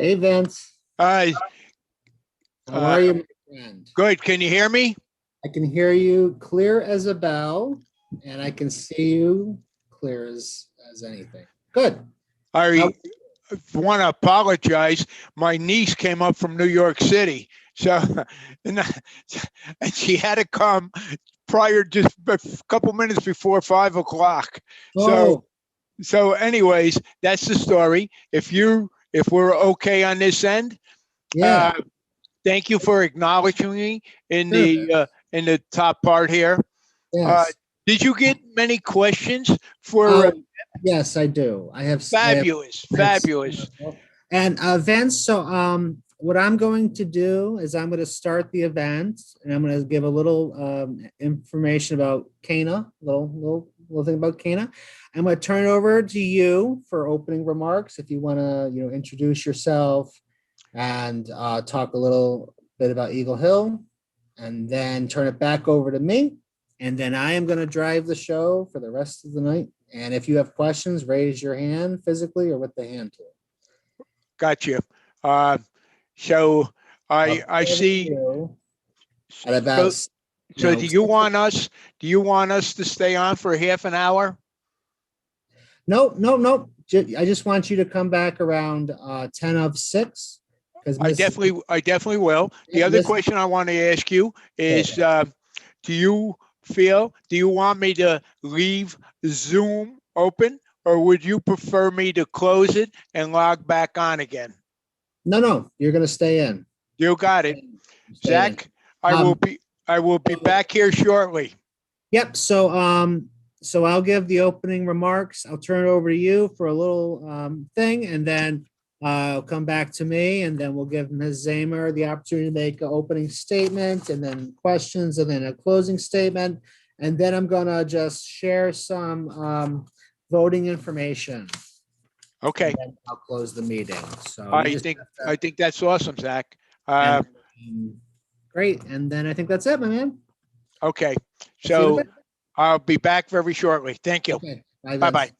Hey Vince, Uh, how uh, are you, my friend? Good. Can you hear me? I can hear you clear as a bell, and I can see you clear as anything. Good. How? I want to apologize. My niece came up from New York City, so and, and she had to come prior, just a couple minutes before 5 o'clock. So, Oh, anyways, that's the story. If we're okay on this end, yeah. uh, thank you for acknowledging me Sure. in the top part here. Uh, Yes. did you get many questions for Oh, yes, I do. fabulous, I have fabulous? several. And Vince, so what I'm going to do is I'm going to start the event, and I'm going to give a little information about Cana, little thing about Cana. I'm going to turn it over to you for opening remarks. If you want to, introduce yourself and talk a little bit about Eagle Hill, and then turn it back over to me. And then I am going to drive the show for the rest of the night. And if you have questions, raise your hand physically or with the hand tool. Gotcha. Uh, so I'll I turn it over to see. you at So about, do you 6. want us? Do you want us to stay on for half an hour? No, no, no. I just want you to come back around 10 of 6 because I definitely will. The other Miss, question I want to ask you is, okay. do you do you want me to leave Zoom open, or would you prefer me to close it and log back on again? No, no, you're going to stay in. You got it, Stay in. Zach. I will Um, be back here shortly. Yep. So I'll give the opening remarks. I'll turn it over to you for a little thing, and then I'll come back to me, and then we'll give Ms. Zamer the opportunity to make an opening statement, and then questions, and then a closing statement, and then I'm gonna just share some voting information, and Okay. then I'll close the meeting. So you just have I think that's awesome, Zach. and Uh, great, and then I think that's it, my man. okay. I'll see you in a So bit. I'll be back very shortly. Thank you. Okay. Bye, Bye bye. Vince.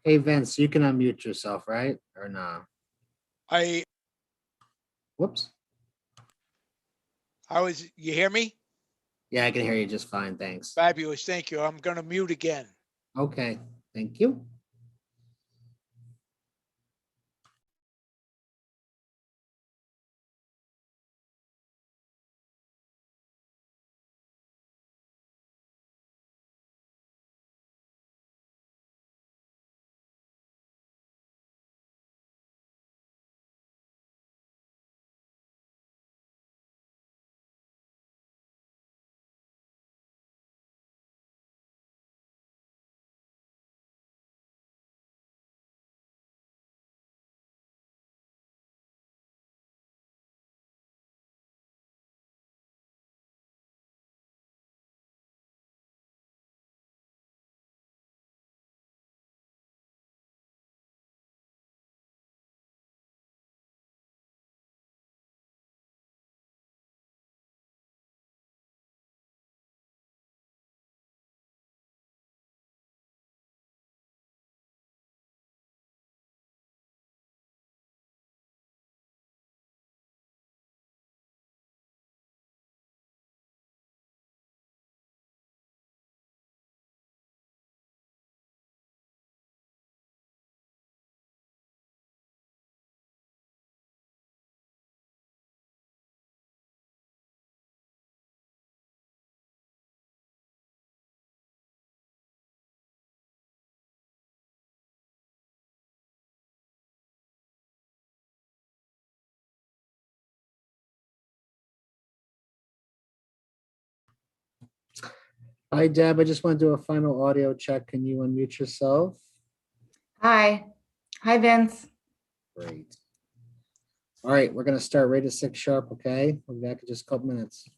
Hey Vince, you can unmute yourself, right? Or no? I Whoops. you hear me? Yeah, I can hear you just fine. Thanks. Fabulous. Thank you. I'm going to mute again. Okay, thank you. Hi Deb, I just want to do a final audio check. Can you unmute yourself? Hi. Hi, Vince. Great. All right, we're gonna start right at 6 sharp, okay? We'll be back in just a couple minutes.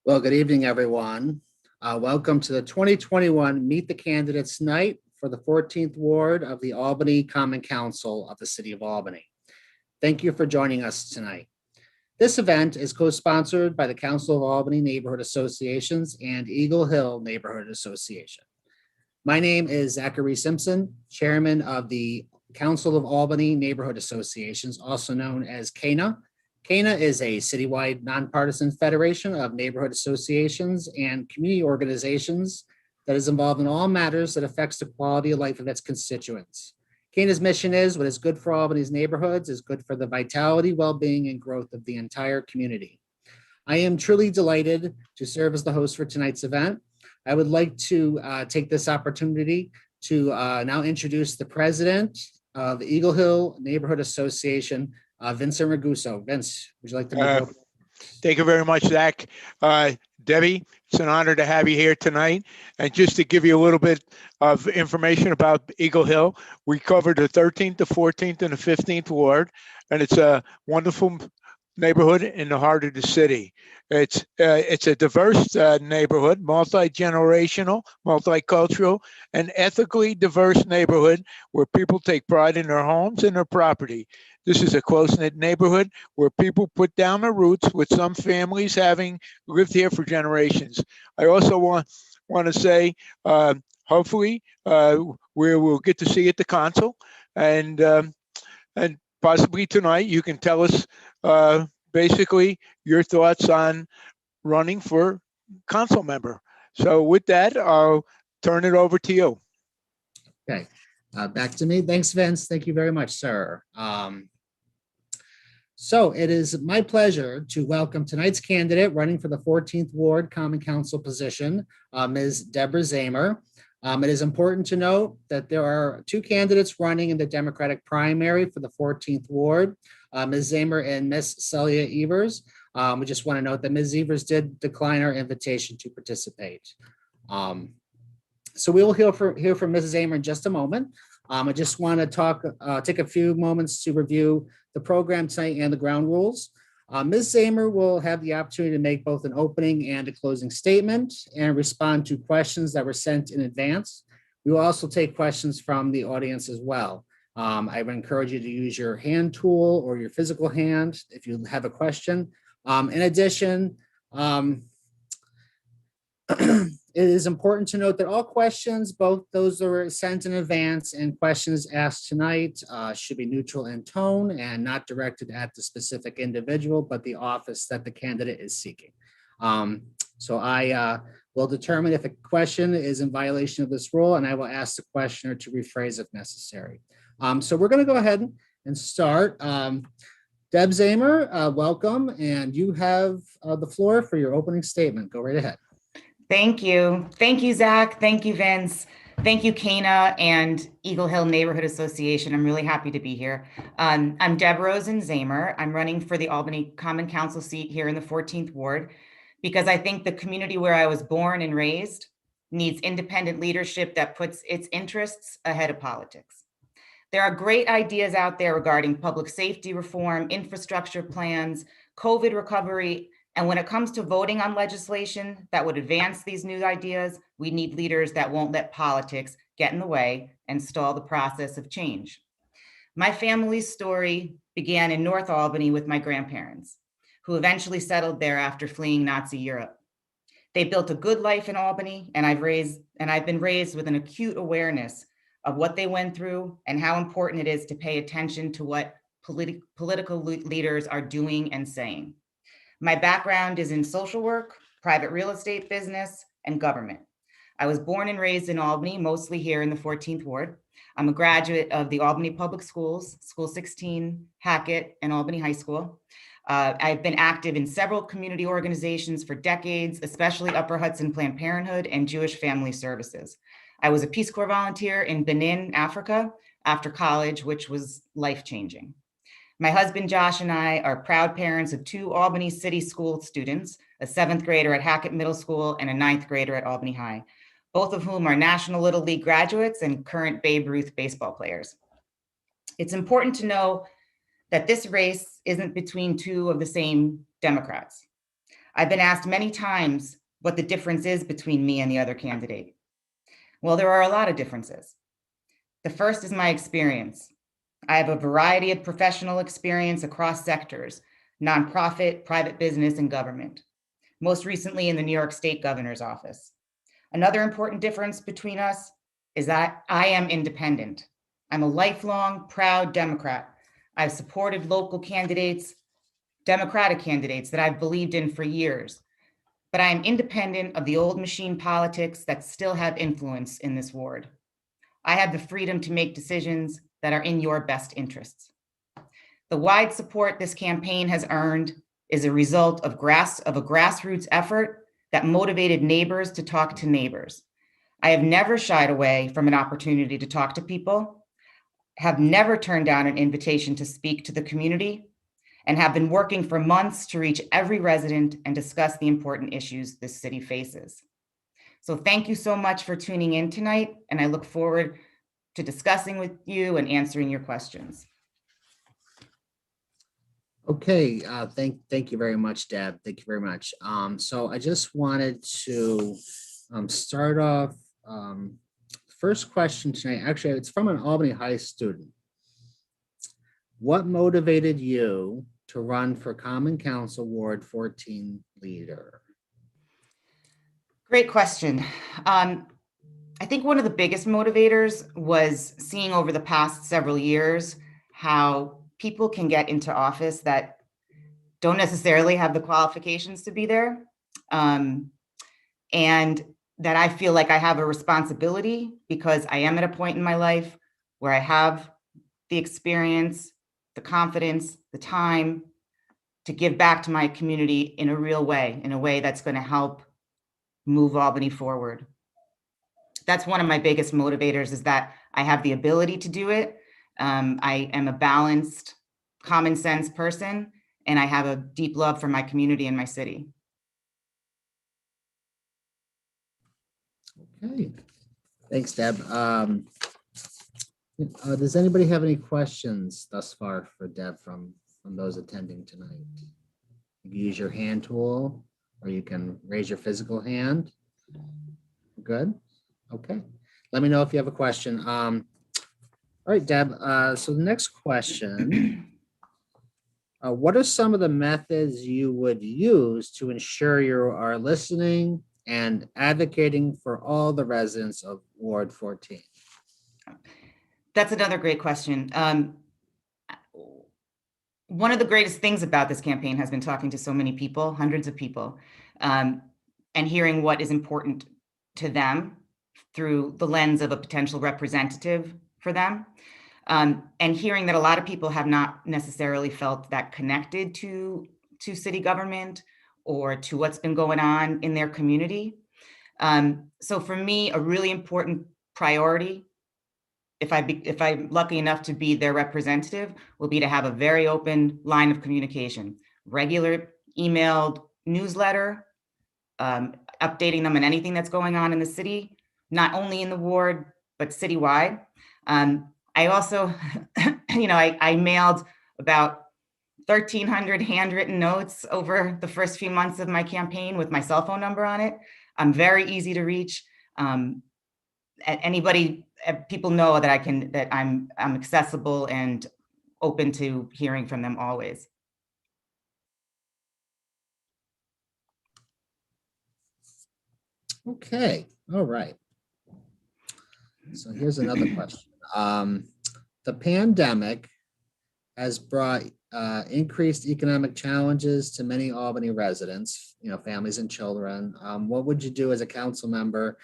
Well, good evening, everyone. Welcome to the 2021 Meet the Candidates Night for the 14th Ward of the Albany Common Council of the City of Albany. Thank you for joining us tonight. This event is co-sponsored by the Council of Albany Neighborhood Associations and Eagle Hill Neighborhood Association. My name is Zachary Simpson, Chairman of the Council of Albany Neighborhood Associations, also known as CANA. CANA is a citywide nonpartisan federation of neighborhood associations and community organizations that is involved in all matters that affects the quality of life of its constituents. CANA's mission is what is good for Albany's neighborhoods is good for the vitality, well-being, and growth of the entire community. I am truly delighted to serve as the host for tonight's event. I would like to take this opportunity to now introduce the president of the Eagle Hill Neighborhood Association, Vincent Raguso. Vince, would you like to make Thank you very much, Zach. Debbie, it's an honor to have you here tonight. And just to give you a little bit of information about Eagle Hill, we covered the 13th, the 14th, and the 15th ward, and it's a wonderful neighborhood in the heart of the city. It's a diverse neighborhood, multi-generational, multicultural, and ethically diverse neighborhood where people take pride in their homes and their property. This is a close-knit neighborhood where people put down their roots, with some families having lived here for generations. I also want to say, hopefully, we will get to see you at the council, and possibly tonight you can tell us basically your thoughts on running for council member. So with that, I'll turn it over to you. Okay, back to me. Thanks, Vince. Thank you very much, sir. So it is my pleasure to welcome tonight's candidate running for the 14th Ward Common Council position, Ms. Deborah Zamer. It is important to note that there are two candidates running in the Democratic primary for the 14th Ward, Ms. Zamer and Ms. Celia Evers. We just want to note that Ms. Evers did decline our invitation to participate. So we will hear from Ms. Zamer in just a moment. I just want to take a few moments to review the program tonight and the ground rules. Ms. Zamer will have the opportunity to make both an opening and a closing statement and respond to questions that were sent in advance. We will also take questions from the audience as well. I would encourage you to use your hand tool or your physical hand if you have a question. In addition, it is important to note that all questions, both those that were sent in advance and questions asked tonight, should be neutral in tone and not directed at the specific individual, but the office that the candidate is seeking. So I will determine if a question is in violation of this rule, and I will ask the questioner to rephrase if necessary. So we're going to go ahead and start. Deb Zamer, welcome, and you have the floor for your opening statement. Go right ahead. Thank you. Thank you, Zach. Thank you, Vince. Thank you, CANA and Eagle Hill Neighborhood Association. I'm really happy to be here. I'm Deb Rosen Zamer. I'm running for the Albany Common Council seat here in the 14th Ward because I think the community where I was born and raised needs independent leadership that puts its interests ahead of politics. There are great ideas out there regarding public safety reform, infrastructure plans, COVID recovery, and when it comes to voting on legislation that would advance these new ideas, we need leaders that won't let politics get in the way and stall the process of change. My family's story began in North Albany with my grandparents, who eventually settled there after fleeing Nazi Europe. They built a good life in Albany, and I've been raised with an acute awareness of what they went through and how important it is to pay attention to what political leaders are doing and saying. My background is in social work, private real estate business, and government. I was born and raised in Albany, mostly here in the 14th Ward. I'm a graduate of the Albany Public Schools, School 16, Hackett, and Albany High School. I've been active in several community organizations for decades, especially Upper Hudson Planned Parenthood and Jewish Family Services. I was a Peace Corps volunteer in Benin, Africa, after college, which was life-changing. My husband, Josh, and I are proud parents of two Albany City School students, a 7th grader at Hackett Middle School and a 9th grader at Albany High, both of whom are National Little League graduates and current Babe Ruth baseball players. It's important to know that this race isn't between two of the same Democrats. I've been asked many times what the difference is between me and the other candidate. Well, there are a lot of differences. The first is my experience. I have a variety of professional experience across sectors, nonprofit, private business, and government, most recently in the New York State Governor's Office. Another important difference between us is that I am independent. I'm a lifelong, proud Democrat. I've supported local candidates, Democratic candidates that I've believed in for years, but I am independent of the old machine politics that still have influence in this ward. I have the freedom to make decisions that are in your best interests. The wide support this campaign has earned is a result of a grassroots effort that motivated neighbors to talk to neighbors. I have never shied away from an opportunity to talk to people, have never turned down an invitation to speak to the community, and have been working for months to reach every resident and discuss the important issues this city faces. So thank you so much for tuning in tonight, and I look forward to discussing with you and answering your questions. Okay, thank you very much, Deb. Thank you very much. So I just wanted to start off. First question tonight, actually, it's from an Albany High student. What motivated you to run for Common Council Ward 14 leader? Great question. I think one of the biggest motivators was seeing over the past several years how people can get into office that don't necessarily have the qualifications to be there. And that I feel like I have a responsibility because I am at a point in my life where I have the experience, the confidence, the time to give back to my community in a real way, in a way that's going to help move Albany forward. That's one of my biggest motivators, is that I have the ability to do it. I am a balanced, common sense person, and I have a deep love for my community and my city. Okay, thanks, Deb. Does anybody have any questions thus far for Deb from those attending tonight? You can use your hand tool, or you can raise your physical hand. Good. Okay. Let me know if you have a question. All right, Deb. So the next question. What are some of the methods you would use to ensure you are listening and advocating for all the residents of Ward 14? That's another great question. One of the greatest things about this campaign has been talking to so many people, hundreds of people, and hearing what is important to them through the lens of a potential representative for them. And hearing that a lot of people have not necessarily felt that connected to city government or to what's been going on in their community. So for me, a really important priority, if I'm lucky enough to be their representative, will be to have a very open line of communication, regular emailed newsletter, updating them on anything that's going on in the city, not only in the ward, but citywide. I also, I mailed about 1,300 handwritten notes over the first few months of my campaign with my cell phone number on it. I'm very easy to reach. People know that I'm accessible and open to hearing from them always. Okay, all right. So here's another question. The pandemic has brought increased economic challenges to many Albany residents, families and children. What would you do as a council member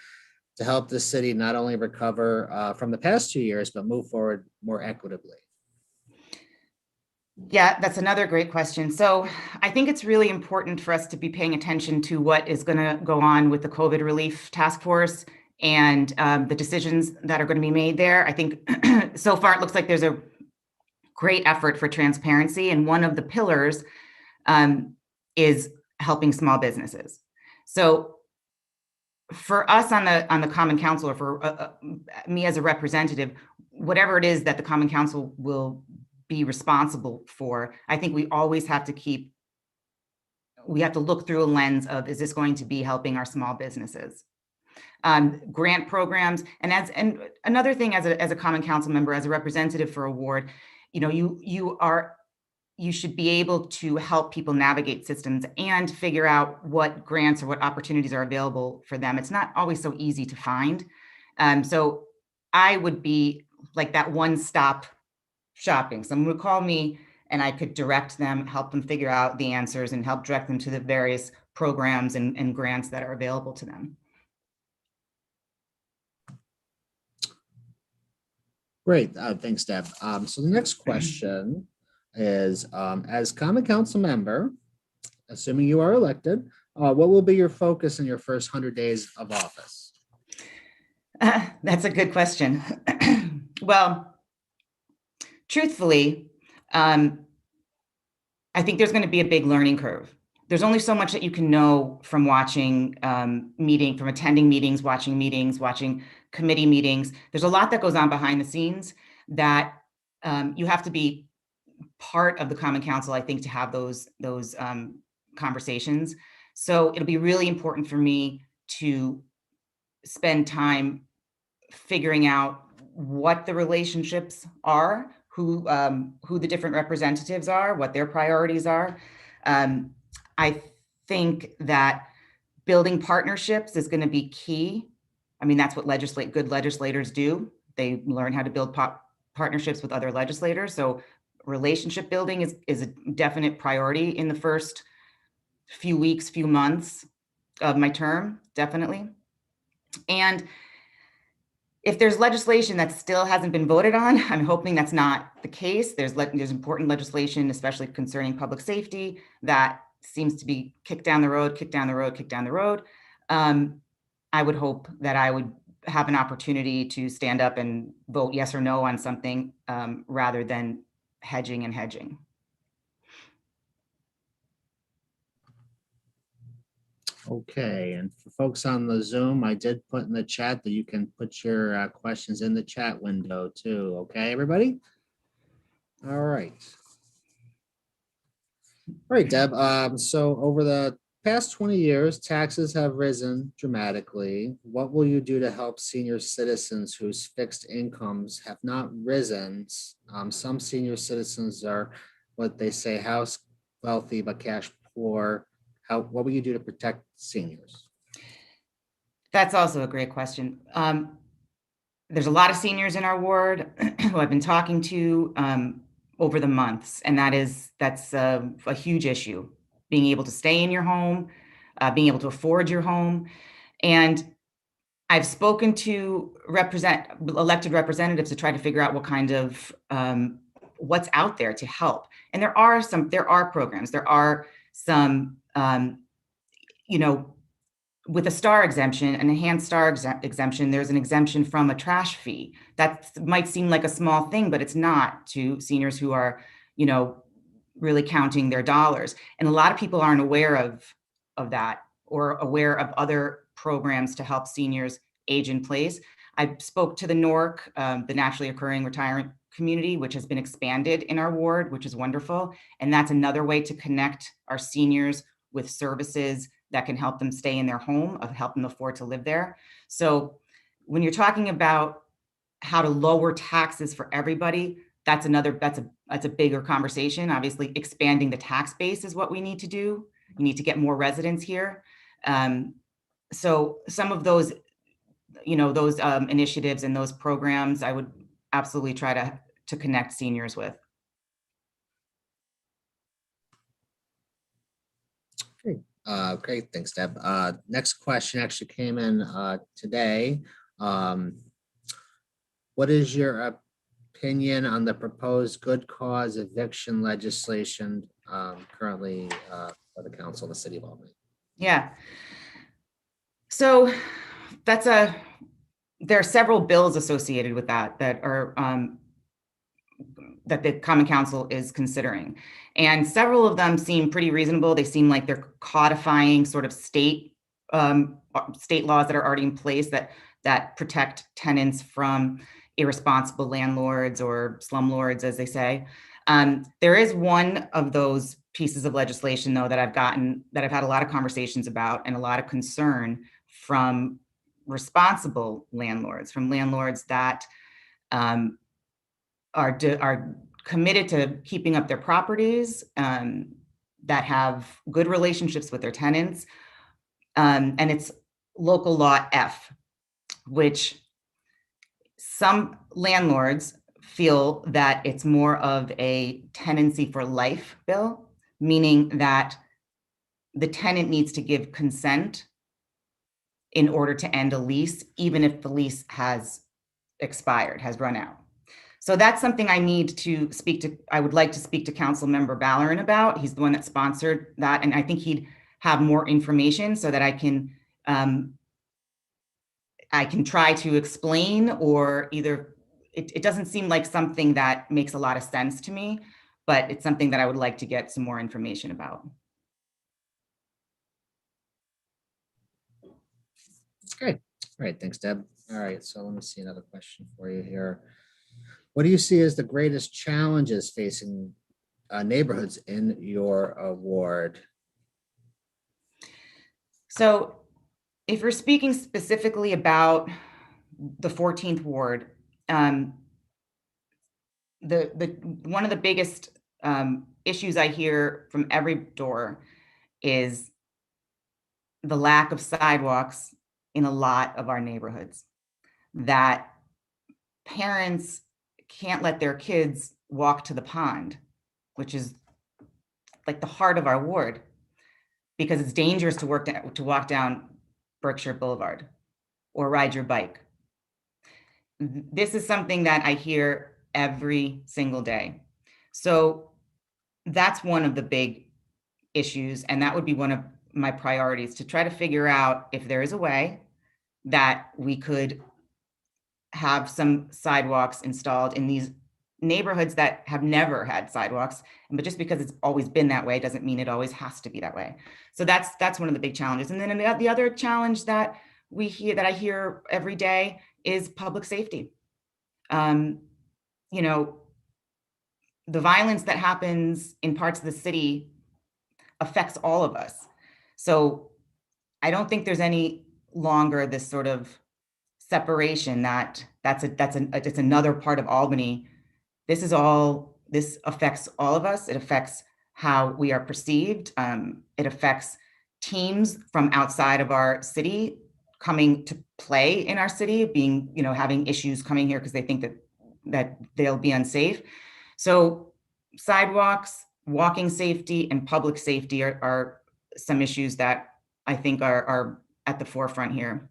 to help the city not only recover from the past 2 years, but move forward more equitably? Yeah, that's another great question. So I think it's really important for us to be paying attention to what is going to go on with the COVID relief task force and the decisions that are going to be made there. I think so far it looks like there's a great effort for transparency, and one of the pillars is helping small businesses. So for us on the Common Council, or for me as a representative, whatever it is that the Common Council will be responsible for, I think we always have to keep we have to look through a lens of, is this going to be helping our small businesses? Grant programs, and another thing as a Common Council member, as a representative for a ward, you should be able to help people navigate systems and figure out what grants or what opportunities are available for them. It's not always so easy to find. So I would be like that one-stop shopping. Someone would call me and I could direct them, help them figure out the answers, and help direct them to the various programs and grants that are available to them. Great, thanks, Deb. So the next question is, as Common Council member, assuming you are elected, what will be your focus in your first 100 days of office? That's a good question. Well, truthfully, I think there's going to be a big learning curve. There's only so much that you can know from watching from attending meetings, watching committee meetings. There's a lot that goes on behind the scenes that you have to be part of the Common Council, I think, to have those conversations. So it'll be really important for me to spend time figuring out what the relationships are, who the different representatives are, what their priorities are. I think that building partnerships is going to be key. I mean, that's what good legislators do. They learn how to build partnerships with other legislators. So relationship building is a definite priority in the first few weeks, few months of my term, definitely. And if there's legislation that still hasn't been voted on, I'm hoping that's not the case. There's important legislation, especially concerning public safety, that seems to be kicked down the road. I would hope that I would have an opportunity to stand up and vote yes or no on something rather than hedging. Okay, and for folks on the Zoom, I did put in the chat that you can put your questions in the chat window too. Okay, everybody? All right. All right, Deb. So over the past 20 years, taxes have risen dramatically. What will you do to help senior citizens whose fixed incomes have not risen? Some senior citizens are what they say house wealthy but cash poor. What will you do to protect seniors? That's also a great question. There's a lot of seniors in our ward who I've been talking to over the months, and that's a huge issue. Being able to stay in your home, being able to afford your home. And I've spoken to elected representatives to try to figure out what kind of what's out there to help. And there are programs, there are some, with a STAR exemption, an enhanced STAR exemption, there's an exemption from a trash fee. That might seem like a small thing, but it's not to seniors who are, really counting their dollars. And a lot of people aren't aware of that or aware of other programs to help seniors age in place. I spoke to the NORC, the Naturally Occurring Retirement Community, which has been expanded in our ward, which is wonderful. And that's another way to connect our seniors with services that can help them stay in their home, help them afford to live there. So when you're talking about how to lower taxes for everybody, that's a bigger conversation. Obviously, expanding the tax base is what we need to do. We need to get more residents here. So some of those, those initiatives and those programs, I would absolutely try to connect seniors with. Great, thanks, Deb. Next question actually came in today. What is your opinion on the proposed good cause eviction legislation currently for the council of the city of Albany? Yeah. So there are several bills associated with that are that the Common Council is considering. And several of them seem pretty reasonable. They seem like they're codifying sort of state laws that are already in place that protect tenants from irresponsible landlords or slumlords, as they say. There is one of those pieces of legislation, though, that I've had a lot of conversations about and a lot of concern from responsible landlords, from landlords that are committed to keeping up their properties, that have good relationships with their tenants, and it's local law F, which some landlords feel that it's more of a tenancy for life bill, meaning that the tenant needs to give consent in order to end a lease, even if the lease has expired, has run out. So that's something I would like to speak to Council Member Ballerin about. He's the one that sponsored that, and I think he'd have more information so that I can try to explain, or either it doesn't seem like something that makes a lot of sense to me, but it's something that I would like to get some more information about. Great. All right. Thanks, Deb. All right. So let me see another question for you here. What do you see as the greatest challenges facing neighborhoods in your ward? So if we're speaking specifically about the 14th ward, one of the biggest issues I hear from every door is the lack of sidewalks in a lot of our neighborhoods, that parents can't let their kids walk to the pond, which is like the heart of our ward, because it's dangerous to walk down Berkshire Boulevard or ride your bike. This is something that I hear every single day. So that's one of the big issues, and that would be one of my priorities, to try to figure out if there is a way that we could have some sidewalks installed in these neighborhoods that have never had sidewalks. But just because it's always been that way doesn't mean it always has to be that way. So that's one of the big challenges. And then the other challenge that I hear every day is public safety. You know, the violence that happens in parts of the city affects all of us. So I don't think there's any longer this sort of separation that's another part of Albany. This affects all of us. It affects how we are perceived. It affects teams from outside of our city coming to play in our city, having issues coming here because they think that they'll be unsafe. So sidewalks, walking safety, and public safety are some issues that I think are at the forefront here.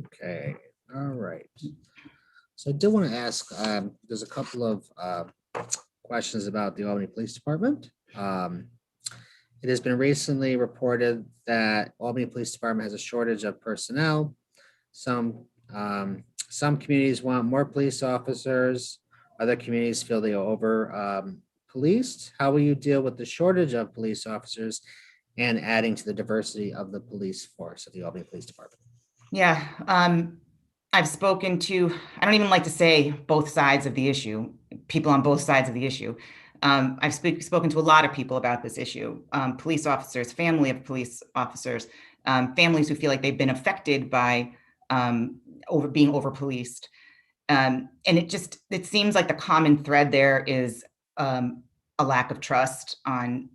Okay. All right. So I do want to ask, there's a couple of questions about the Albany Police Department. It has been recently reported that Albany Police Department has a shortage of personnel. Some communities want more police officers. Other communities feel they are over policed. How will you deal with the shortage of police officers and adding to the diversity of the police force of the Albany Police Department? Yeah, I've spoken to, I don't even like to say both sides of the issue, people on both sides of the issue. I've spoken to a lot of people about this issue, police officers, family of police officers, families who feel like they've been affected by being over policed. And it seems like the common thread there is a lack of trust on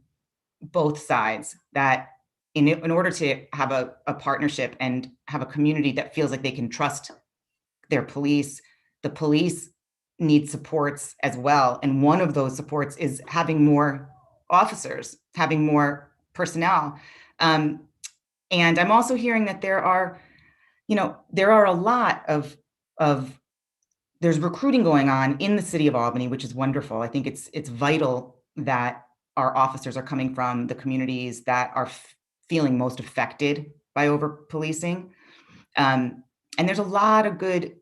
both sides, that in order to have a partnership and have a community that feels like they can trust their police, the police need supports as well. And one of those supports is having more officers, having more personnel. And I'm also hearing that there are a lot of there's recruiting going on in the city of Albany, which is wonderful. I think it's vital that our officers are coming from the communities that are feeling most affected by over policing. And there's a lot of good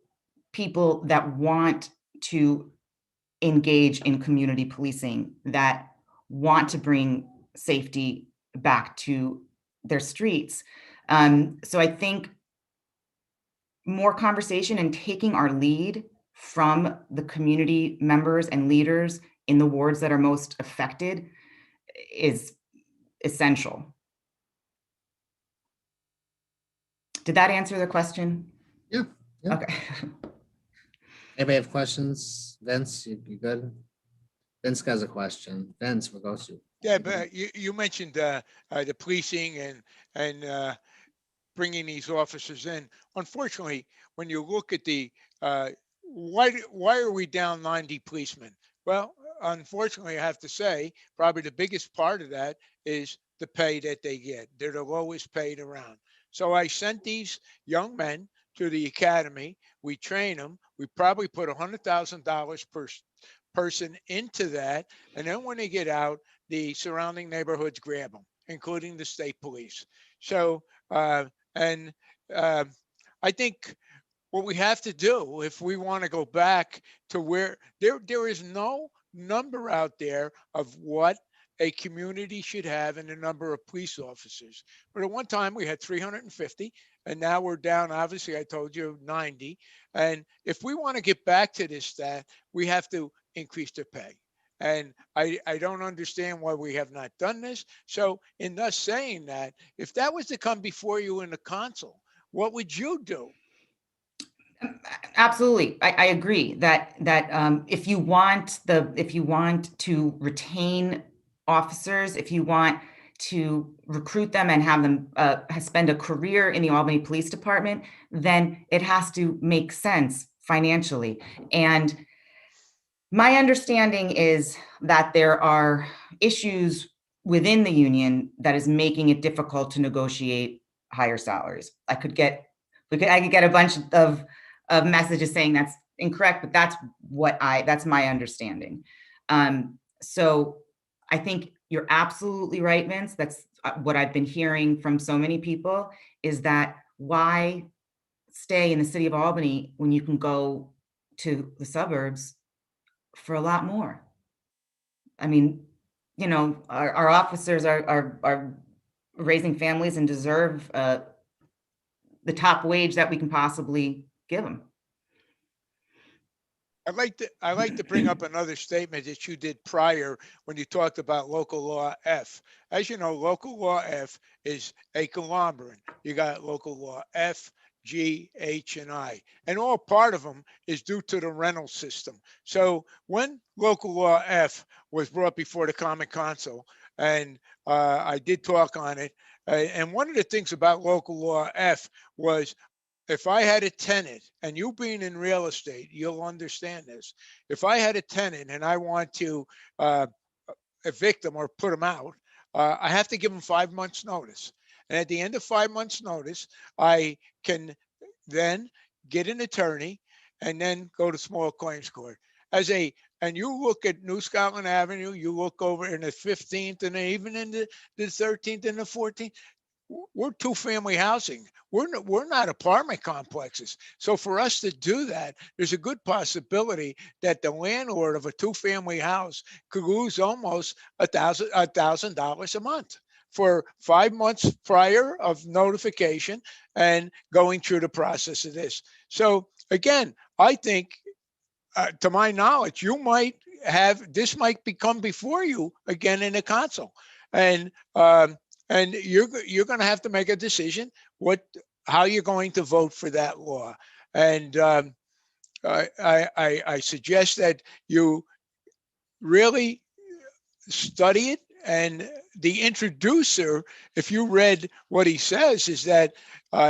people that want to engage in community policing, that want to bring safety back to their streets. So I think more conversation and taking our lead from the community members and leaders in the wards that are most affected is essential. Did that answer the question? Yeah. Okay. Anybody have questions? Vince, you good? Vince has a question. Vince, we'll go to. Yeah, but you mentioned the policing and bringing these officers in. Unfortunately, when you look at the why are we down 90 policemen? Well, unfortunately, I have to say, probably the biggest part of that is the pay that they get. They're the lowest paid around. So I sent these young men to the academy. We train them. We probably put $100,000 per person into that. And then when they get out, the surrounding neighborhoods grab them, including the state police. So, and I think what we have to do if we want to go back to where there is no number out there of what a community should have in the number of police officers. But at one time we had 350, and now we're down, obviously, I told you, 90. And if we want to get back to this stat, we have to increase their pay. And I don't understand why we have not done this. So in thus saying that, if that was to come before you in the council, what would you do? Absolutely, I agree that if you want to retain officers, if you want to recruit them and have them spend a career in the Albany Police Department, then it has to make sense financially. And my understanding is that there are issues within the union that is making it difficult to negotiate higher salaries. I could get a bunch of messages saying that's incorrect, but that's my understanding. So I think you're absolutely right, Vince. That's what I've been hearing from so many people, is that why stay in the city of Albany when you can go to the suburbs for a lot more? I mean, you know, our officers are raising families and deserve the top wage that we can possibly give them. I'd like to bring up another statement that you did prior when you talked about local law F. As you know, local law F is a conglomerate. You got local law F, G, H, and I, and all part of them is due to the rental system. So when local law F was brought before the Common Council, and I did talk on it, and one of the things about local law F was, if I had a tenant, and you being in real estate, you'll understand this. If I had a tenant and I want to evict them or put them out, I have to give them 5 months notice. And at the end of 5 months notice, I can then get an attorney and then go to small claims court. And you look at New Scotland Avenue, you look over in the 15th and even in the 13th and the 14th, we're two-family housing. We're not apartment complexes. So for us to do that, there's a good possibility that the landlord of a two-family house could lose almost $1,000 a month for 5 months prior of notification and going through the process of this. So again, I think, to my knowledge, this might become before you again in the council, and you're going to have to make a decision how you're going to vote for that law. And I suggest that you really study it. And the introducer, if you read what he says, is that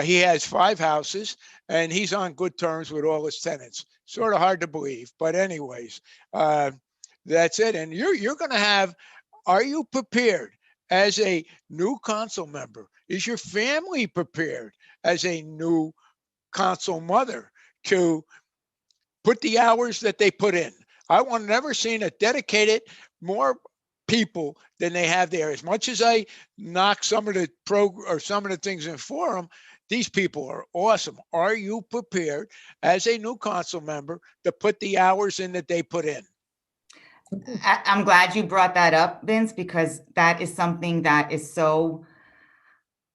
he has 5 houses and he's on good terms with all his tenants. Sort of hard to believe, but anyways, that's it. And you're going to have. Are you prepared? As a new council member, is your family prepared as a new council mother to put the hours that they put in? I want never seen a dedicated more people than they have there. As much as I knock some of the things in for them, these people are awesome. Are you prepared as a new council member to put the hours in that they put in? I'm glad you brought that up, Vince, because that is something that is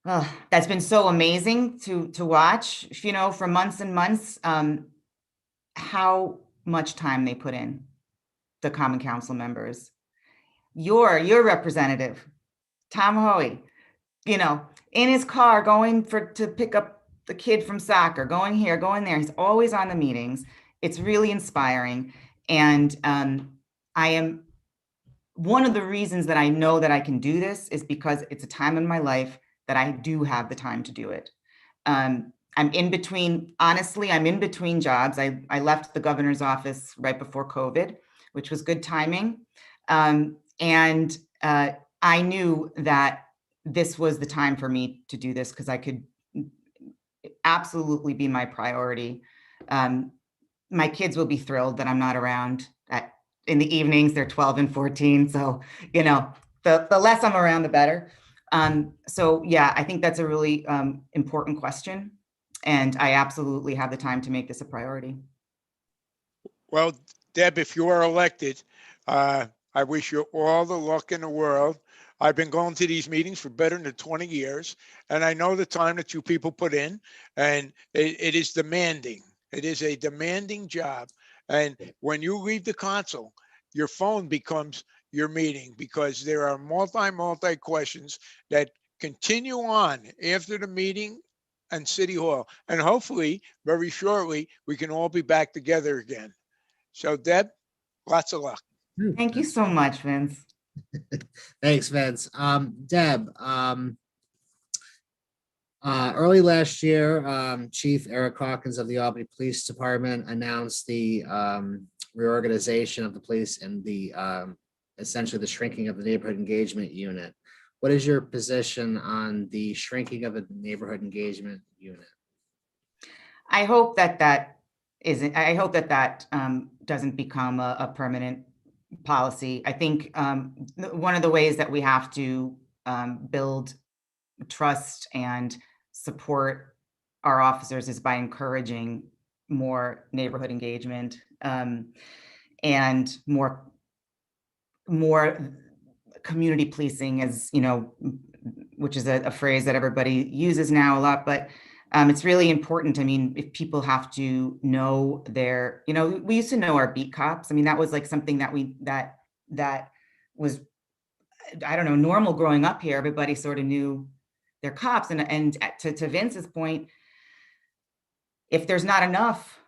that's been so amazing to watch, you know, for months and months, how much time they put in, the Common Council members. Your representative, Tom Hoey, you know, in his car going to pick up the kid from soccer, going here, going there. He's always on the meetings. It's really inspiring. And I am, one of the reasons that I know that I can do this is because it's a time in my life that I do have the time to do it. I'm in between, honestly, I'm in between jobs. I left the governor's office right before COVID, which was good timing. And I knew that this was the time for me to do this because I could absolutely be my priority. My kids will be thrilled that I'm not around in the evenings. They're 12 and 14. So, you know, the less I'm around, the better. So yeah, I think that's a really important question. And I absolutely have the time to make this a priority. Well, Deb, if you are elected, I wish you all the luck in the world. I've been going to these meetings for better than 20 years, and I know the time that you people put in, and it is demanding. It is a demanding job. And when you leave the council, your phone becomes your meeting because there are multi questions that continue on after the meeting and City Hall. And hopefully, very shortly, we can all be back together again. So, Deb, lots of luck. Thank you so much, Vince. Thanks, Vince. Deb, early last year, Chief Eric Hawkins of the Albany Police Department announced the reorganization of the police and the essentially the shrinking of the neighborhood engagement unit. What is your position on the shrinking of the neighborhood engagement unit? I hope that doesn't become a permanent policy. I think one of the ways that we have to build trust and support our officers is by encouraging more neighborhood engagement and more community policing, as you know, which is a phrase that everybody uses now a lot, but it's really important. I mean, if people have to know their, you know, we used to know our beat cops. I mean, that was like something that that was, I don't know, normal growing up here. Everybody sort of knew their cops. And to Vince's point, if there's not enough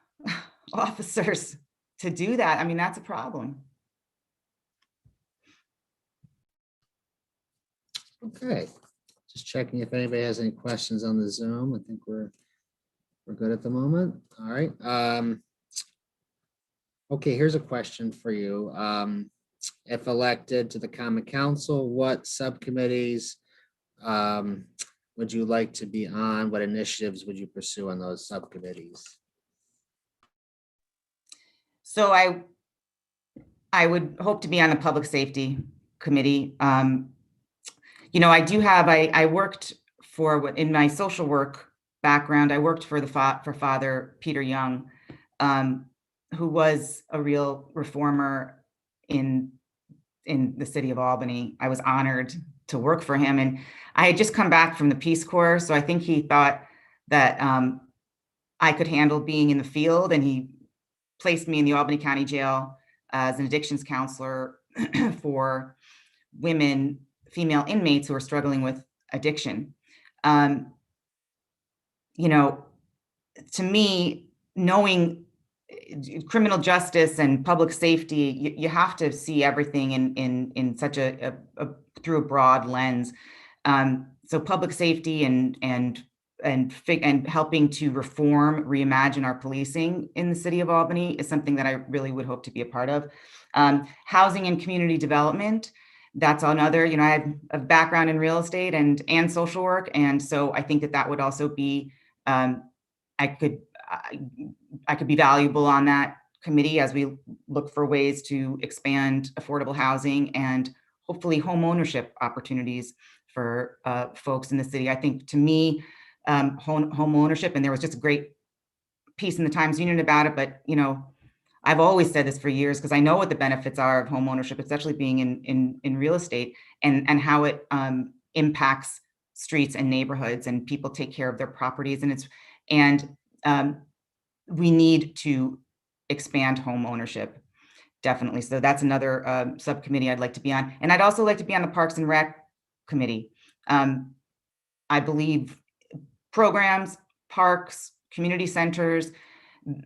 officers to do that, I mean, that's a problem. Okay, just checking if anybody has any questions on the Zoom. I think we're good at the moment. All right. Okay, here's a question for you. If elected to the Common Council, what subcommittees would you like to be on? What initiatives would you pursue on those subcommittees? So I would hope to be on the Public Safety Committee. You know, I worked in my social work background, I worked for Father Peter Young, who was a real reformer in the city of Albany. I was honored to work for him, and I had just come back from the Peace Corps, so I think he thought that I could handle being in the field, and he placed me in the Albany County Jail as an addictions counselor for female inmates who are struggling with addiction. You know, to me, knowing criminal justice and public safety, you have to see everything in such through a broad lens. So public safety and helping to reimagine our policing in the city of Albany is something that I really would hope to be a part of. Housing and community development, that's another, you know, I have a background in real estate and social work. And so I think that would also be, I could be valuable on that committee as we look for ways to expand affordable housing and hopefully home ownership opportunities for folks in the city. I think, to me, home ownership, and there was just a great piece in the Times-Union about it, but, you know, I've always said this for years because I know what the benefits are of home ownership, especially being in real estate, and how it impacts streets and neighborhoods, and people take care of their properties, and we need to expand home ownership. Definitely. So that's another subcommittee I'd like to be on. And I'd also like to be on the Parks and Rec committee. I believe programs, parks, community centers,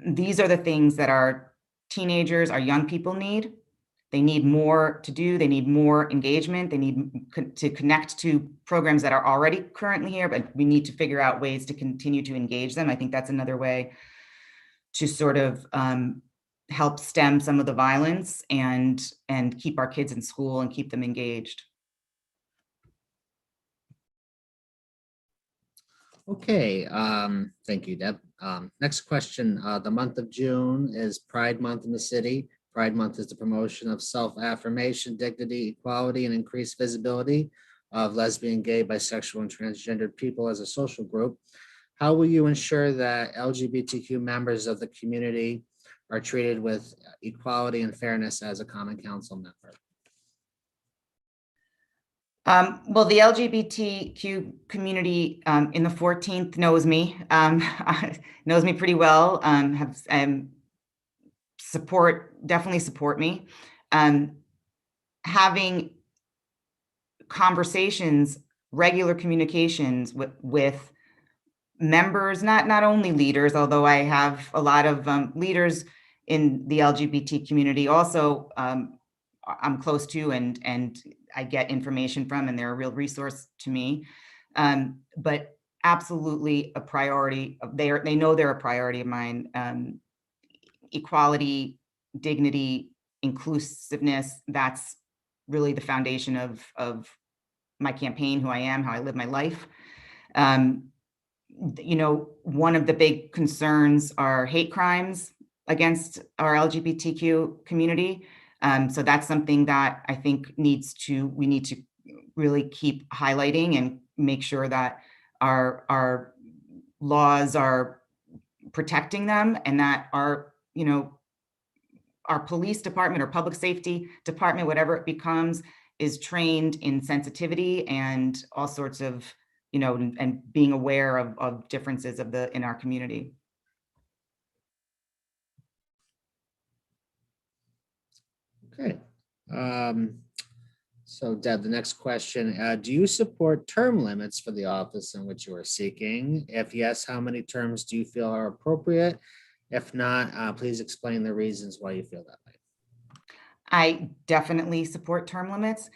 these are the things that our teenagers, our young people need. They need more to do. They need more engagement. They need to connect to programs that are already currently here, but we need to figure out ways to continue to engage them. I think that's another way to sort of help stem some of the violence and keep our kids in school and keep them engaged. Okay, thank you, Deb. Next question. The month of June is Pride Month in the city. Pride Month is the promotion of self-affirmation, dignity, equality, and increased visibility of lesbian, gay, bisexual, and transgendered people as a social group. How will you ensure that LGBTQ members of the community are treated with equality and fairness as a common council member? Well, the LGBTQ community in the 14th knows me, knows me pretty well, definitely support me. Having conversations, regular communications with members, not only leaders, although I have a lot of leaders in the LGBT community also I'm close to and I get information from, and they're a real resource to me. But absolutely a priority. They know they're a priority of mine. Equality, dignity, inclusiveness, that's really the foundation of my campaign, who I am, how I live my life. You know, one of the big concerns are hate crimes against our LGBTQ community. So that's something that I think we need to really keep highlighting and make sure that our laws are protecting them, and that our police department or public safety department, whatever it becomes, is trained in sensitivity and all sorts of, and being aware of differences in our community. Okay. So Deb, the next question, do you support term limits for the office in which you are seeking? If yes, how many terms do you feel are appropriate? If not, please explain the reasons why you feel that way. I definitely support term limits.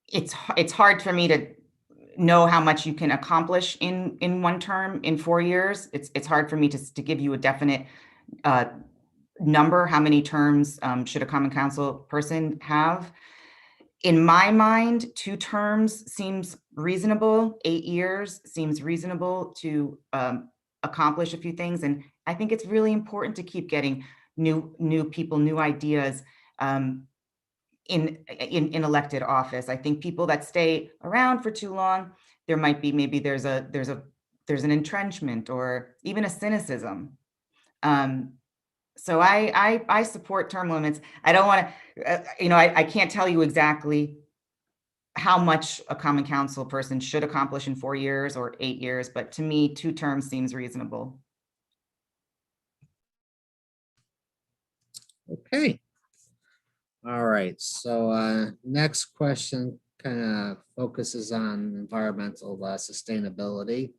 It's hard for me to know how much you can accomplish in one term in 4 years. It's hard for me to give you a definite number. How many terms should a common council person have? In my mind, 2 terms seems reasonable. 8 years seems reasonable to accomplish a few things. And I think it's really important to keep getting new people, new ideas in elected office. I think people that stay around for too long, there might be, maybe there's an entrenchment or even a cynicism. So I support term limits. I don't want to, I can't tell you exactly how much a common council person should accomplish in 4 years or 8 years, but to me, 2 terms seems reasonable. Okay. All right. So next question kind of focuses on environmental sustainability.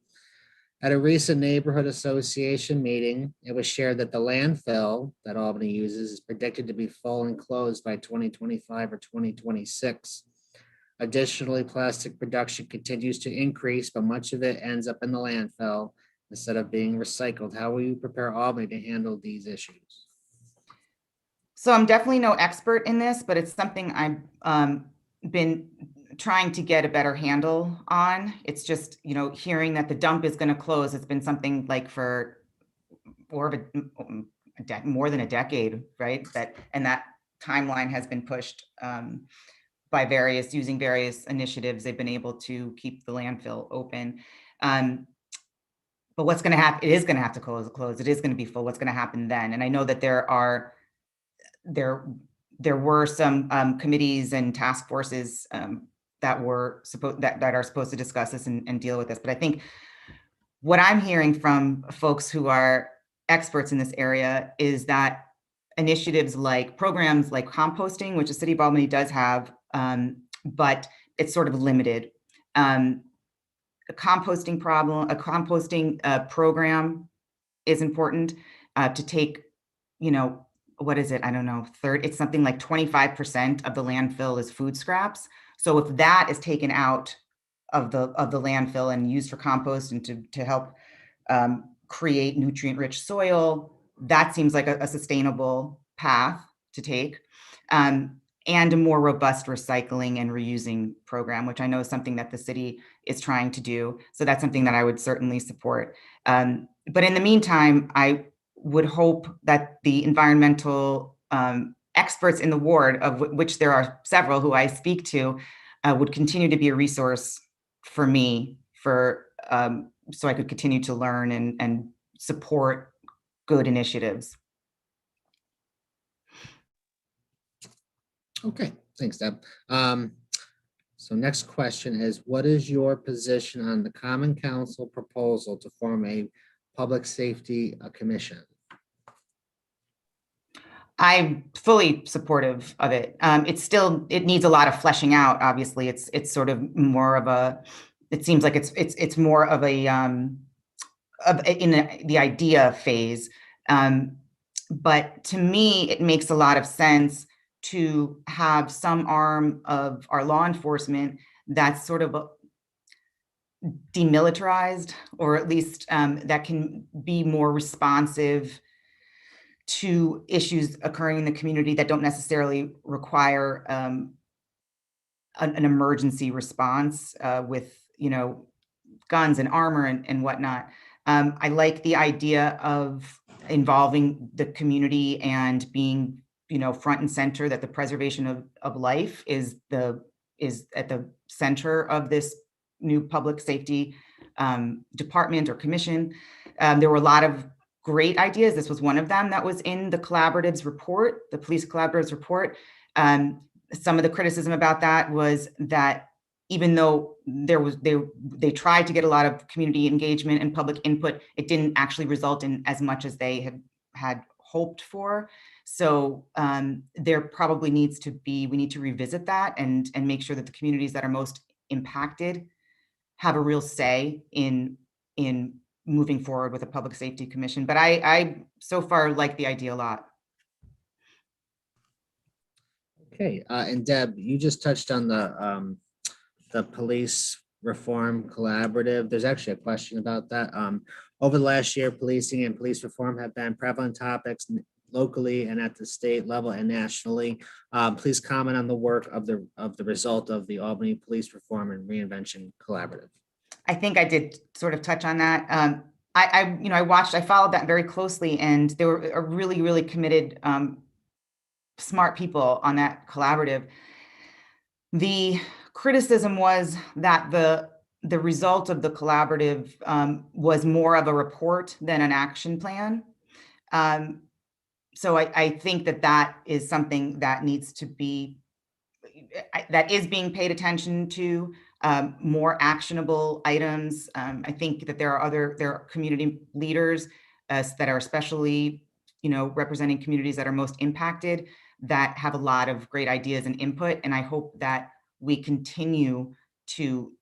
At a recent neighborhood association meeting, it was shared that the landfill that Albany uses is predicted to be full and closed by 2025 or 2026. Additionally, plastic production continues to increase, but much of it ends up in the landfill instead of being recycled. How will you prepare Albany to handle these issues? So I'm definitely no expert in this, but it's something I've been trying to get a better handle on. It's just, hearing that the dump is going to close. It's been something like for more than a decade, right? And that timeline has been pushed by using various initiatives. They've been able to keep the landfill open. But what's going to happen? It is going to have to close. It is going to be full. What's going to happen then? And I know that there were some committees and task forces that are supposed to discuss this and deal with this. But I think what I'm hearing from folks who are experts in this area is that initiatives like programs like composting, which the city of Albany does have, but it's sort of limited. A composting program is important to take, what is it? I don't know, it's something like 25% of the landfill is food scraps. So if that is taken out of the landfill and used for compost and to help create nutrient-rich soil, that seems like a sustainable path to take. And a more robust recycling and reusing program, which I know is something that the city is trying to do. So that's something that I would certainly support. But in the meantime, I would hope that the environmental experts in the ward, of which there are several who I speak to, would continue to be a resource for me so I could continue to learn and support good initiatives. Okay, thanks, Deb. So next question is, what is your position on the Common Council proposal to form a public safety commission? I'm fully supportive of it. It needs a lot of fleshing out. Obviously, it's sort of more of a. It seems like it's more of a the idea phase, but to me, it makes a lot of sense to have some arm of our law enforcement that's sort of demilitarized, or at least that can be more responsive to issues occurring in the community that don't necessarily require an emergency response with, guns and armor and whatnot. I like the idea of involving the community and being, front and center, that the preservation of life is at the center of this new public safety department or commission. There were a lot of great ideas. This was one of them that was in the collaborative's report, the police collaborative's report. Some of the criticism about that was that even though they tried to get a lot of community engagement and public input, it didn't actually result in as much as they had hoped for. So there probably needs to be, we need to revisit that and make sure that the communities that are most impacted have a real say in moving forward with a public safety commission. But I so far like the idea a lot. Okay, and Deb, you just touched on the police reform collaborative. There's actually a question about that. Over the last year, policing and police reform have been prevalent topics locally and at the state level and nationally. Please comment on the work of the result of the Albany Police Reform and Reinvention Collaborative. I think I did sort of touch on that. I followed that very closely, and there were a really, really committed, smart people on that collaborative. The criticism was that the result of the collaborative was more of a report than an action plan. So I think that is something that needs to be, that is being paid attention to. More actionable items. I think that there are community leaders that are especially, representing communities that are most impacted, that have a lot of great ideas and input. And I hope that we continue to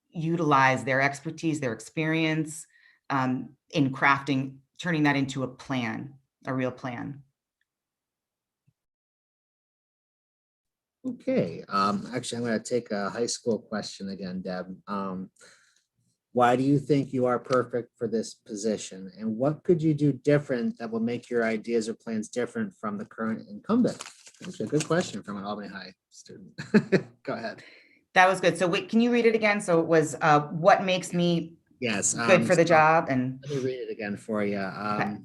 utilize their expertise, their experience in turning that into a real plan. Okay, actually, I'm going to take a high school question again, Deb. Why do you think you are perfect for this position? And what could you do different that will make your ideas or plans different from the current incumbent? That's a good question from an Albany High student. Go ahead. That was good. So wait, can you read it again? So it was what makes me good for the job? And let me read it again for you. Okay.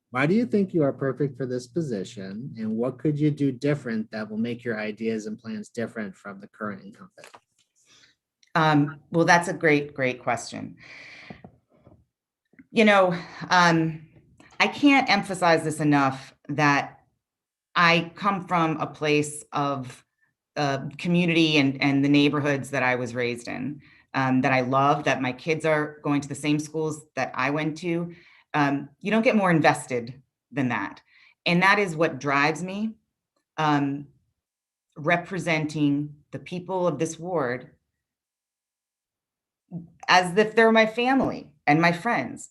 Why do you think you are perfect for this position? And what could you do different that will make your ideas and plans different from the current incumbent? Well, that's a great question. I can't emphasize this enough, that I come from a place of community and the neighborhoods that I was raised in, that I love, that my kids are going to the same schools that I went to. You don't get more invested than that. And that is what drives me, representing the people of this ward as if they're my family and my friends.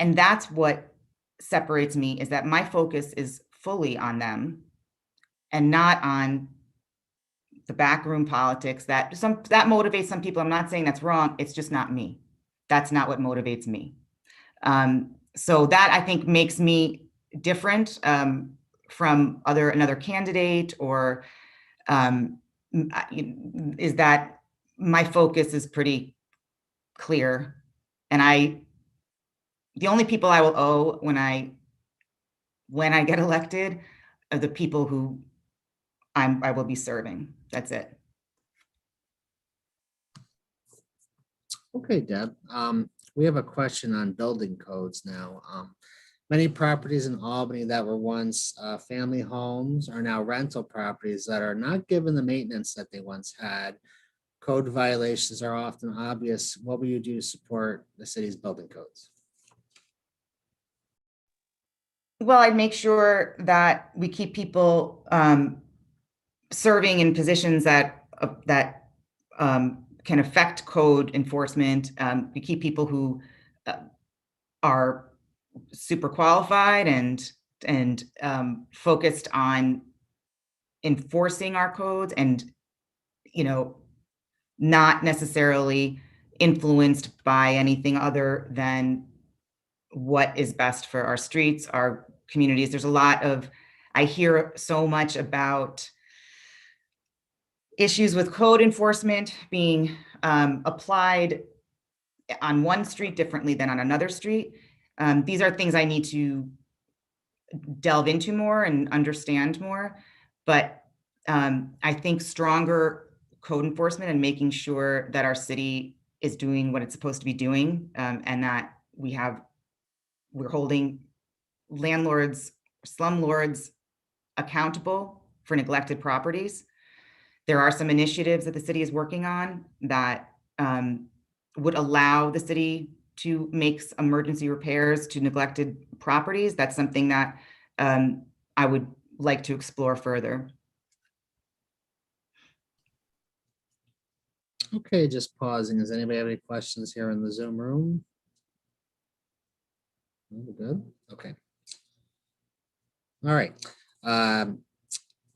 And that's what separates me, is that my focus is fully on them and not on the backroom politics that motivates some people. I'm not saying that's wrong. It's just not me. That's not what motivates me. So that, I think, makes me different from another candidate, or is that my focus is pretty clear. And the only people I will owe when I get elected are the people who I will be serving. That's it. Okay, Deb. We have a question on building codes now. Many properties in Albany that were once family homes are now rental properties that are not given the maintenance that they once had. Code violations are often obvious. What will you do to support the city's building codes? Well, I'd make sure that we keep people serving in positions that can affect code enforcement. We keep people who are super qualified and focused on enforcing our codes, and not necessarily influenced by anything other than what is best for our streets, our communities. There's a lot of, I hear so much about issues with code enforcement being applied on one street differently than on another street. These are things I need to delve into more and understand more. But I think stronger code enforcement and making sure that our city is doing what it's supposed to be doing, and that we're holding landlords, slumlords accountable for neglected properties. There are some initiatives that the city is working on that would allow the city to make emergency repairs to neglected properties. That's something that I would like to explore further. Okay, just pausing. Does anybody have any questions here in the Zoom room? Good. Okay. All right.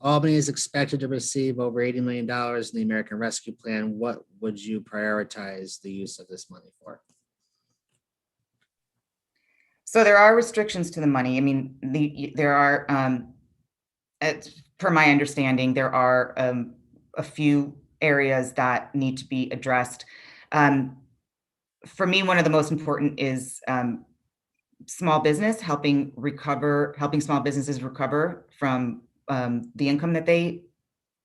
Albany is expected to receive over $80 million in the American Rescue Plan. What would you prioritize the use of this money for? So there are restrictions to the money. I mean, there are, per my understanding, there are a few areas that need to be addressed. For me, one of the most important is small business, helping small businesses recover from the income that they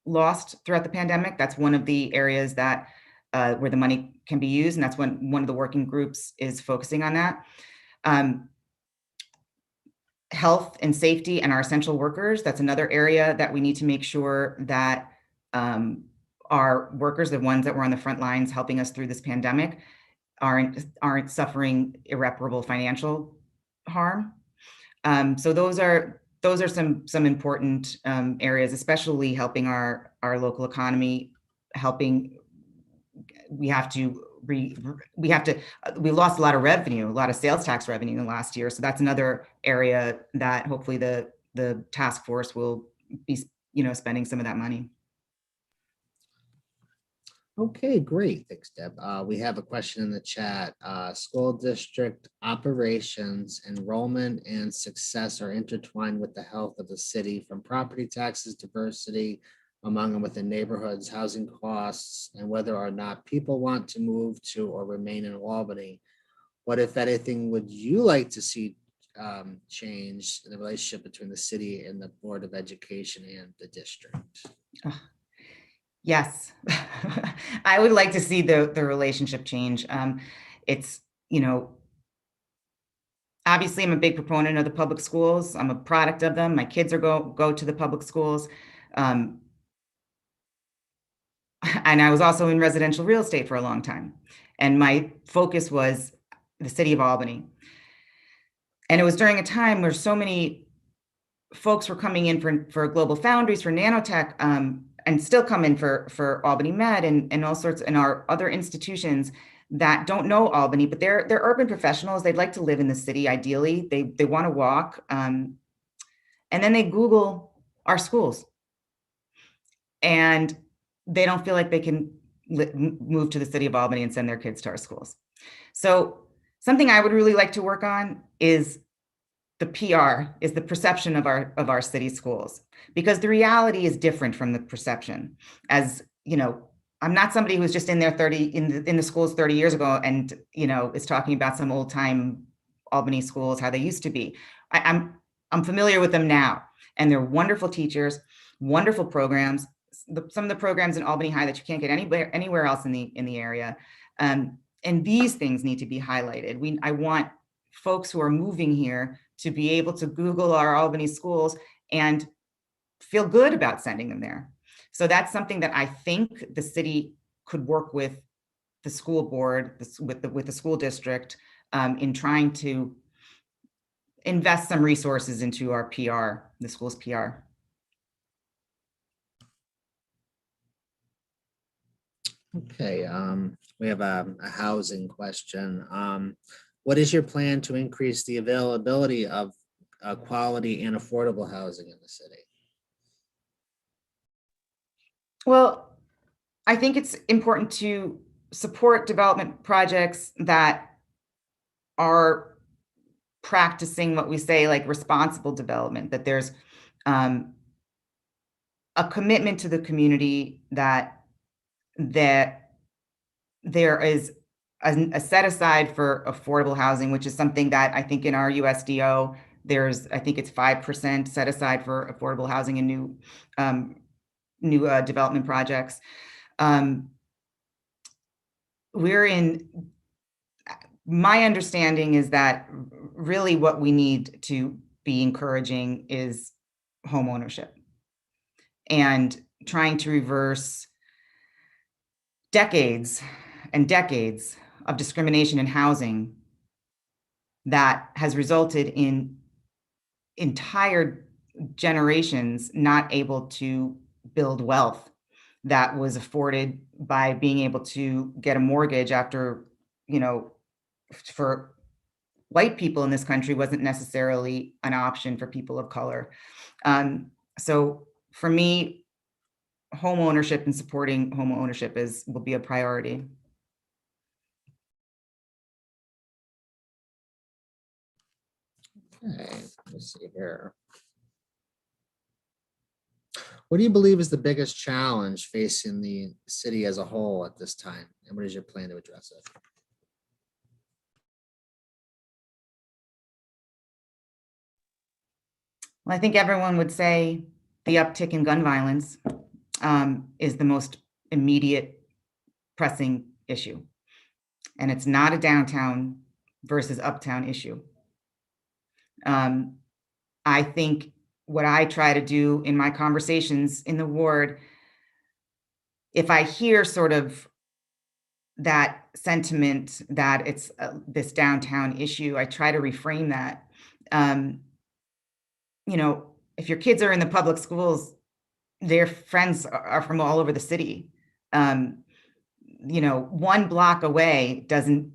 lost throughout the pandemic. That's one of the areas that where the money can be used, and that's when one of the working groups is focusing on that. Health and safety and our essential workers, that's another area that we need to make sure that our workers, the ones that were on the front lines helping us through this pandemic, aren't suffering irreparable financial harm. So those are some important areas, especially helping our local economy. We lost a lot of revenue, a lot of sales tax revenue in the last year. So that's another area that hopefully the task force will be, spending some of that money. Okay, great. Thanks, Deb. We have a question in the chat. School district operations, enrollment, and success are intertwined with the health of the city, from property taxes, diversity among and within neighborhoods, housing costs, and whether or not people want to move to or remain in Albany. What, if anything, would you like to see change in the relationship between the city and the Board of Education and the district? Yes, I would like to see the relationship change. It's, obviously I'm a big proponent of the public schools. I'm a product of them. My kids go to the public schools. and I was also in residential real estate for a long time. And my focus was the city of Albany. And it was during a time where so many folks were coming in for Global Foundries, for nanotech, and still come in for Albany Med and all sorts, and our other institutions that don't know Albany, but they're urban professionals. They'd like to live in the city. Ideally, they want to walk, and then they Google our schools, and they don't feel like they can move to the city of Albany and send their kids to our schools. So something I would really like to work on is the PR, is the perception of our city schools, because the reality is different from the perception. As you know, I'm not somebody who's just in there in the schools 30 years ago and is talking about some old time Albany schools, how they used to be. I'm familiar with them now, and they're wonderful teachers, wonderful programs. Some of the programs in Albany High that you can't get anywhere else in the area, and these things need to be highlighted. I want folks who are moving here to be able to Google our Albany schools and feel good about sending them there. So that's something that I think the city could work with the school board, with the school district, in trying to invest some resources into our PR, the school's PR. Okay, we have a housing question. What is your plan to increase the availability of quality and affordable housing in the city? Well, I think it's important to support development projects that are practicing what we say, like responsible development, that there's a commitment to the community, that there is a set aside for affordable housing, which is something that I think in our USDO, I think it's 5% set aside for affordable housing and new development projects. My understanding is that really what we need to be encouraging is home ownership and trying to reverse decades and decades of discrimination in housing that has resulted in entire generations not able to build wealth that was afforded by being able to get a mortgage after, for white people in this country wasn't necessarily an option for people of color. So for me, home ownership and supporting home ownership will be a priority. Okay, let's see here. What do you believe is the biggest challenge facing the city as a whole at this time? And what is your plan to address it? Well, I think everyone would say the uptick in gun violence is the most immediate pressing issue. And it's not a downtown versus uptown issue. I think what I try to do in my conversations in the ward, if I hear sort of that sentiment that it's this downtown issue, I try to reframe that. If your kids are in the public schools, their friends are from all over the city. One block away doesn't,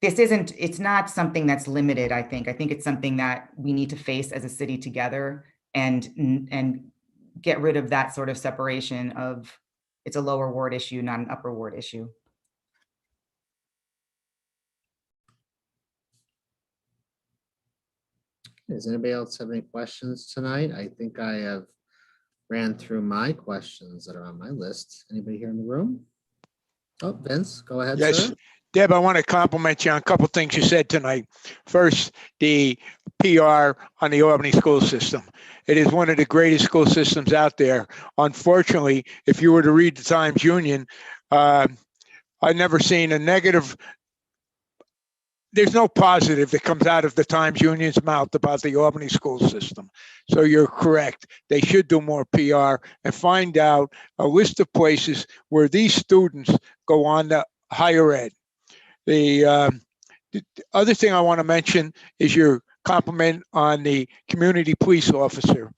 it's not something that's limited, I think. I think it's something that we need to face as a city together and get rid of that sort of separation of it's a lower ward issue, not an upper ward issue. Does anybody else have any questions tonight? I think I have ran through my questions that are on my list. Anybody here in the room? Oh, Vince, go ahead, Yes. sir. Deb, I want to compliment you on a couple things you said tonight. First, the PR on the Albany school system. It is one of the greatest school systems out there. Unfortunately, if you were to read the Times Union, I've never seen a negative there's no positive that comes out of the Times Union's mouth about the Albany school system. So you're correct. They should do more PR and find out a list of places where these students go on to higher ed. The other thing I want to mention is your compliment on the community police officer.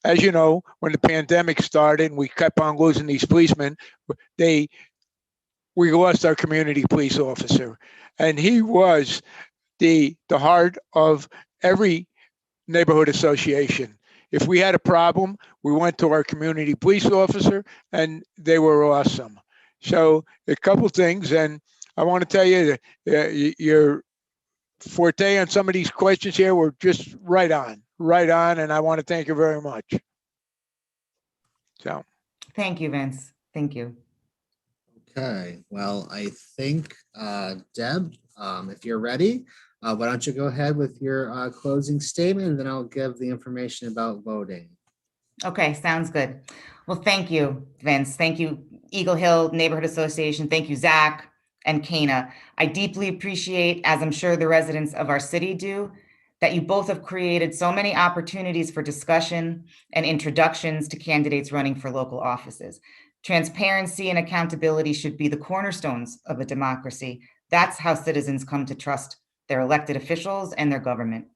As you know, when the pandemic started and we kept on losing these policemen, we lost our community police officer. And he was the heart of every neighborhood association. If we had a problem, we went to our community police officer and they were awesome. So a couple things, and I want to tell you that your forte on some of these questions here were just right on, and I want to thank you very much. So. Thank you, Vince. Thank you. Okay, well, I think, Deb, if you're ready, why don't you go ahead with your closing statement, and then I'll give the information about voting. Okay, sounds good. Well, thank you, Vince. Thank you, Eagle Hill Neighborhood Association. Thank you, Zach and Kana. I deeply appreciate, as I'm sure the residents of our city do, that you both have created so many opportunities for discussion and introductions to candidates running for local offices. Transparency and accountability should be the cornerstones of a democracy. That's how citizens come to trust their elected officials and their government.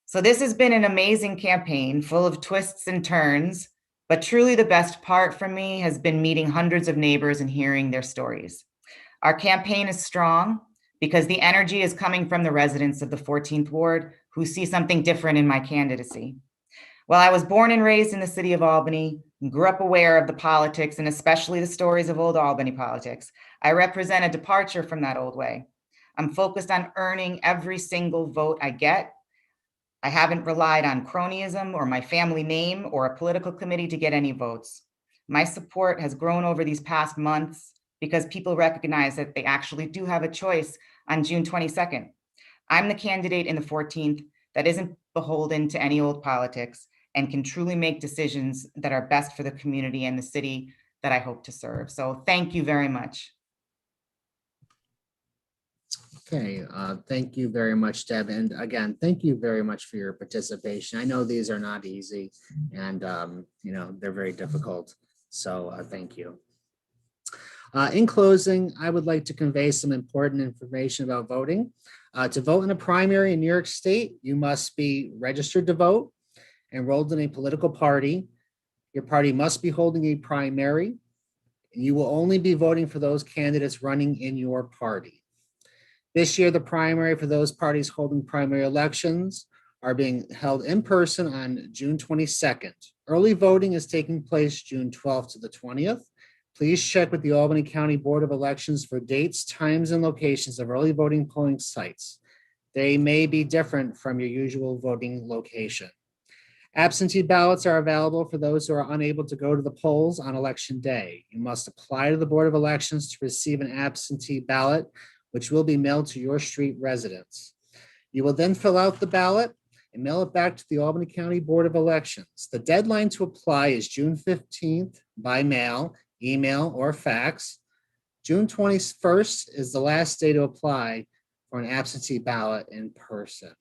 So this has been an amazing campaign full of twists and turns, but truly the best part for me has been meeting hundreds of neighbors and hearing their stories. Our campaign is strong because the energy is coming from the residents of the 14th Ward who see something different in my candidacy. While I was born and raised in the city of Albany, and grew up aware of the politics and especially the stories of old Albany politics, I represent a departure from that old way. I'm focused on earning every single vote I get. I haven't relied on cronyism or my family name or a political committee to get any votes. My support has grown over these past months because people recognize that they actually do have a choice on June 22nd. I'm the candidate in the 14th that isn't beholden to any old politics and can truly make decisions that are best for the community and the city that I hope to serve. So thank you very much. Okay, thank you very much, Deb. And again, thank you very much for your participation. I know these are not easy and, you know, they're very difficult. So thank you. In closing, I would like to convey some important information about voting. To vote in a primary in New York State, you must be registered to vote, enrolled in a political party. Your party must be holding a primary, and you will only be voting for those candidates running in your party. This year, the primary for those parties holding primary elections are being held in person on June 22nd. Early voting is taking place June 12th to the 20th. Please check with the Albany County Board of Elections for dates, times, and locations of early voting polling sites. They may be different from your usual voting location. Absentee ballots are available for those who are unable to go to the polls on election day. You must apply to the Board of Elections to receive an absentee ballot, which will be mailed to your street residents. You will then fill out the ballot and mail it back to the Albany County Board of Elections. The deadline to apply is June 15th by mail, email, or fax. June 21st is the last day to apply for an absentee ballot in person.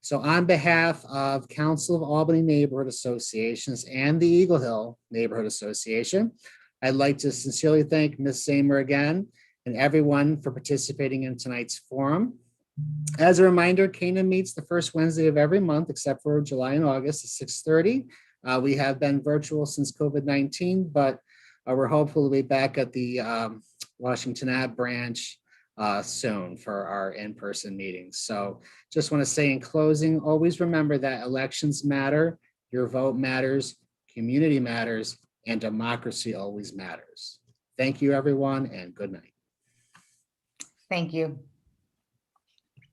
So on behalf of Council of Albany Neighborhood Associations and the Eagle Hill Neighborhood Association, I'd like to sincerely thank Ms. Zamer again and everyone for participating in tonight's forum. As a reminder, Kana meets the first Wednesday of every month, except for July and August at 6:30. We have been virtual since COVID-19, but we're hopeful to be back at the Washington Ave branch soon for our in-person meetings. So just want to say in closing, always remember that elections matter, your vote matters, community matters, and democracy always matters. Thank you, everyone, and good night. Thank you.